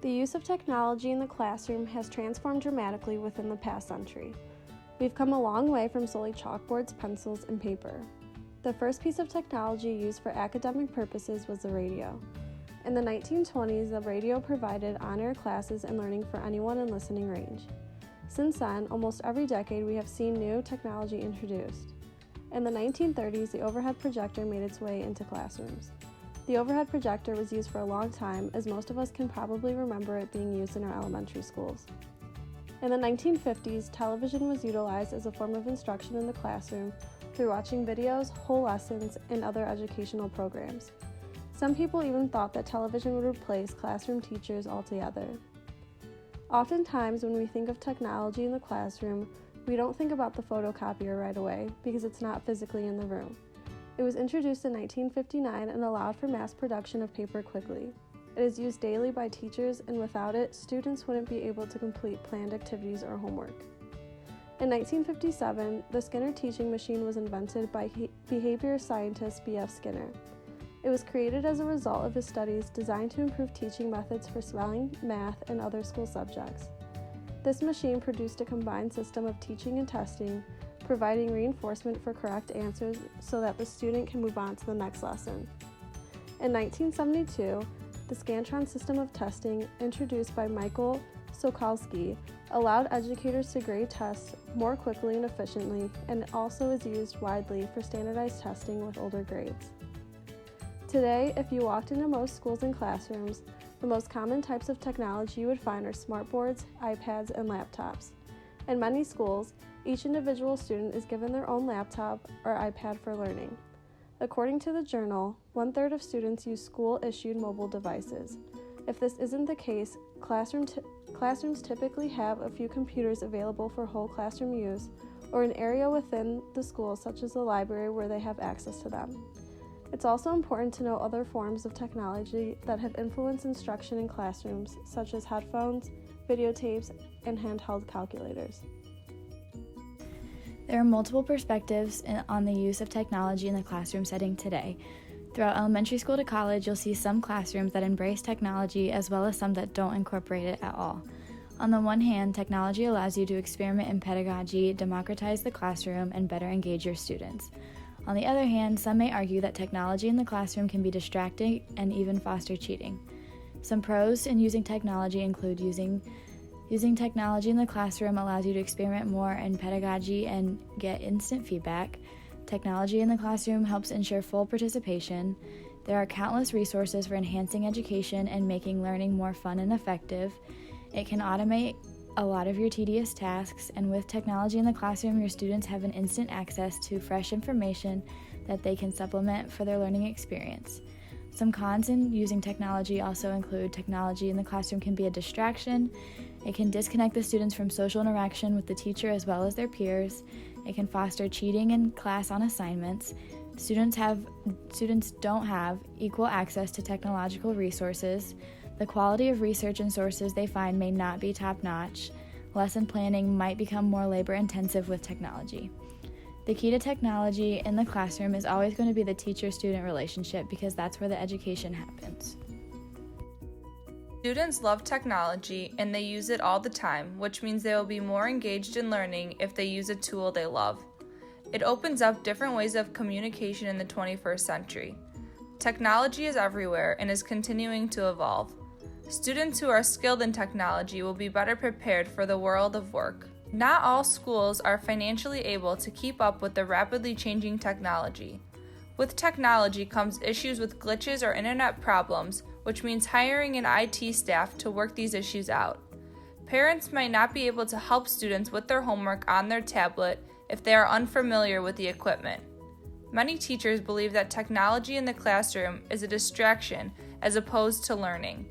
The use of technology in the classroom has transformed dramatically within the past century. We've come a long way from solely chalkboards, pencils, and paper. The first piece of technology used for academic purposes was the radio. In the 1920s, the radio provided on-air classes and learning for anyone in listening range. Since then, almost every decade we have seen new technology introduced. In the 1930s, the overhead projector made its way into classrooms. The overhead projector was used for a long time, as most of us can probably remember it being used in our elementary schools. In the 1950s, television was utilized as a form of instruction in the classroom through watching videos, whole lessons, and other educational programs. Some people even thought that television would replace classroom teachers altogether. Oftentimes, when we think of technology in the classroom, we don't think about the photocopier right away because it's not physically in the room. It was introduced in 1959 and allowed for mass production of paper quickly. It is used daily by teachers, and without it, students wouldn't be able to complete planned activities or homework. In 1957, the Skinner teaching machine was invented by behavior scientist B.F. Skinner. It was created as a result of his studies designed to improve teaching methods for spelling, math, and other school subjects. This machine produced a combined system of teaching and testing, providing reinforcement for correct answers so that the student can move on to the next lesson. In 1972, the Scantron system of testing, introduced by Michael Sokolsky, allowed educators to grade tests more quickly and efficiently, and also is used widely for standardized testing with older grades. Today, if you walked into most schools and classrooms, the most common types of technology you would find are smartboards, iPads, and laptops. In many schools, each individual student is given their own laptop or iPad for learning. According to the journal, 1/3 of students use school-issued mobile devices. If this isn't the case, classrooms typically have a few computers available for whole classroom use, or an area within the school such as the library where they have access to them. It's also important to know other forms of technology that have influenced instruction in classrooms, such as headphones, videotapes, and handheld calculators. There are multiple perspectives on the use of technology in the classroom setting today. Throughout elementary school to college, you'll see some classrooms that embrace technology as well as some that don't incorporate it at all. On the one hand, technology allows you to experiment in pedagogy, democratize the classroom, and better engage your students. On the other hand, some may argue that technology in the classroom can be distracting and even foster cheating. Some pros in using technology include using technology in the classroom allows you to experiment more in pedagogy and get instant feedback. Technology in the classroom helps ensure full participation. There are countless resources for enhancing education and making learning more fun and effective. It can automate a lot of your tedious tasks, and with technology in the classroom, your students have an instant access to fresh information that they can supplement for their learning experience. Some cons in using technology also include technology in the classroom can be a distraction. It can disconnect the students from social interaction with the teacher as well as their peers. It can foster cheating in class on assignments. Students don't have equal access to technological resources. The quality of research and sources they find may not be top-notch. Lesson planning might become more labor-intensive with technology. The key to technology in the classroom is always going to be the teacher-student relationship because that's where the education happens. Students love technology and they use it all the time, which means they will be more engaged in learning if they use a tool they love. It opens up different ways of communication in the 21st century. Technology is everywhere and is continuing to evolve. Students who are skilled in technology will be better prepared for the world of work. Not all schools are financially able to keep up with the rapidly changing technology. With technology comes issues with glitches or internet problems, which means hiring an IT staff to work these issues out. Parents might not be able to help students with their homework on their tablet if they are unfamiliar with the equipment. Many teachers believe that technology in the classroom is a distraction as opposed to learning.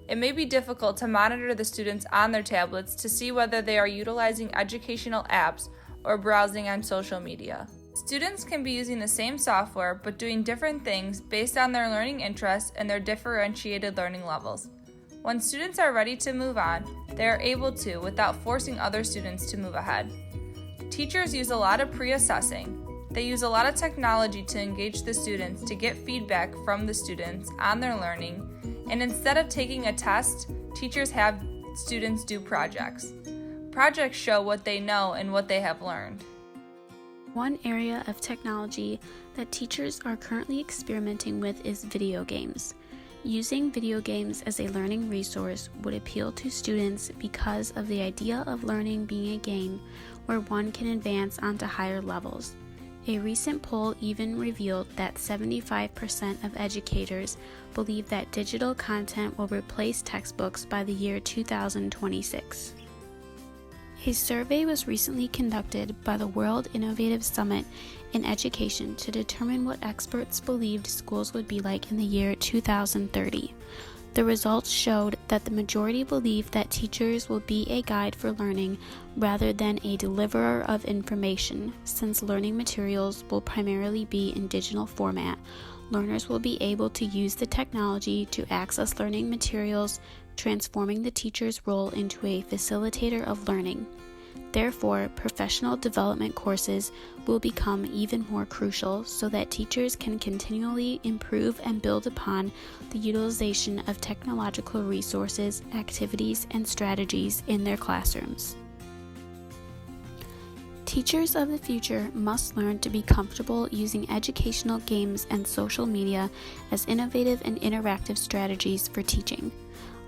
It may be difficult to monitor the students on their tablets to see whether they are utilizing educational apps or browsing on social media. Students can be using the same software but doing different things based on their learning interests and their differentiated learning levels. When students are ready to move on, they are able to without forcing other students to move ahead. Teachers use a lot of pre-assessing. They use a lot of technology to engage the students to get feedback from the students on their learning, and instead of taking a test, teachers have students do projects. Projects show what they know and what they have learned. One area of technology that teachers are currently experimenting with is video games. Using video games as a learning resource would appeal to students because of the idea of learning being a game where one can advance onto higher levels. A recent poll even revealed that 75% of educators believe that digital content will replace textbooks by the year 2026. A survey was recently conducted by the World Innovative Summit in Education to determine what experts believed schools would be like in the year 2030. The results showed that the majority believe that teachers will be a guide for learning rather than a deliverer of information. Since learning materials will primarily be in digital format, learners will be able to use the technology to access learning materials, transforming the teacher's role into a facilitator of learning. Therefore, professional development courses will become even more crucial so that teachers can continually improve and build upon the utilization of technological resources, activities, and strategies in their classrooms. Teachers of the future must learn to be comfortable using educational games and social media as innovative and interactive strategies for teaching.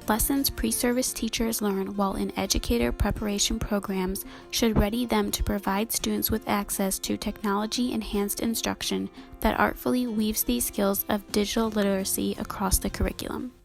Lessons pre-service teachers learn while in educator preparation programs should ready them to provide students with access to technology-enhanced instruction that artfully weaves these skills of digital literacy across the curriculum.